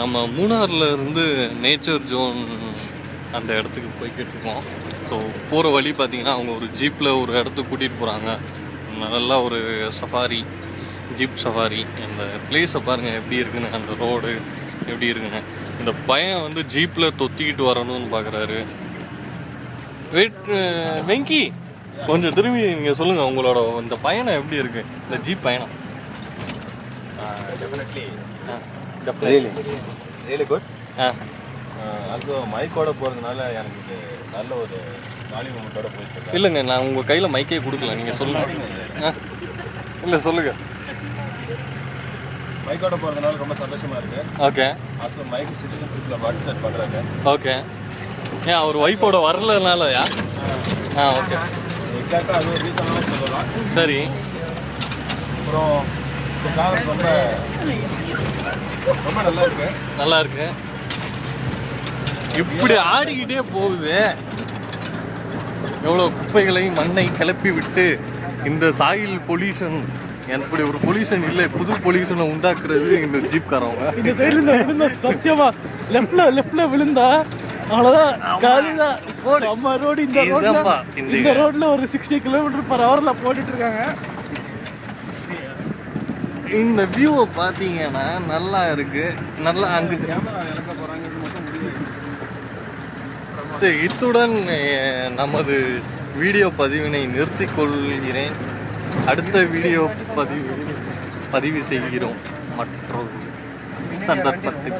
நம்ம மூணாரில் இருந்து nature zone அந்த இடத்துக்கு போய்கிட்டு இருக்கோம். ஸோ போகிற வழி பார்த்தீங்கன்னா அவங்க ஒரு ஜீப்பில் ஒரு இடத்துக்கு கூட்டிகிட்டு போகிறாங்க. நல்லா ஒரு சஃபாரி, ஜீப் சஃபாரி. அந்த பிளேஸை பாருங்கள் எப்படி இருக்குன்னு, அந்த ரோடு எப்படி இருக்குன்னு. இந்த பையன் வந்து ஜீப்பில் தொத்திக்கிட்டு வரணும்னு பார்க்குறாரு. வெங்கி கொஞ்சம் திரும்பி நீங்கள் சொல்லுங்கள், உங்களோட இந்த பயணம் எப்படி இருக்குது, இந்த ஜீப் பயணம்? Really good. அது மைக்கோட போகிறதுனால எனக்கு நல்ல ஒரு ஜாலி மூமெண்ட்டோட போயிட்டு. இல்லைங்க, நான் உங்கள் கையில் மைக்கே கொடுக்கல, நீங்கள் சொல்லுங்கள். இல்லை சொல்லுங்கள். மைக்கோட போகிறதுனால ரொம்ப சந்தோஷமாக இருக்குது. ஓகே. ஆல்சோ மைக் சிட்டிசன்ஷிப்பில் பார்ட்டிசிபேட் பண்ணுறாங்க. ஓகே. ஏன் அவர் ஒய்ஃபோட வரலனாலயா? ஓகே. எக்ஸாக்டாக அது ஒரு ரீசனாக சொல்லலாம். சரி. அப்புறம் இந்த காலம் ரொம்ப ரொம்ப நல்லா இருக்கு. நல்லா இருக்கு. இப்படி ஆடிக்கிட்டே போகுது. எவ்வளோ குப்பைகளை மண்ணை கிளப்பி விட்டு இந்த சாயில் பொல்யூஷன், எப்படி ஒரு பொல்யூஷன் இல்லை, புது பொல்யூஷனை உண்டாக்குறது இந்த ஜீப்காரவங்க. இந்த சைடுல இந்த விழுந்தா சத்தியமா லெஃப்ட்ல விழுந்தா அவ்வளோதான், காலிதான். நம்ம ரோடு, இந்த ரோட்ல ஒரு 60 km/h போட்டுட்டு இருக்காங்க. இந்த வியூவை பார்த்தீங்கன்னா நல்லா இருக்கு. நல்லா அங்கு சரி, இத்துடன் நமது வீடியோ பதிவினை நிறுத்திக் கொள்கிறேன். அடுத்த வீடியோ பதிவு செய்கிறோம் மற்றொரு சந்தர்ப்பத்தில்.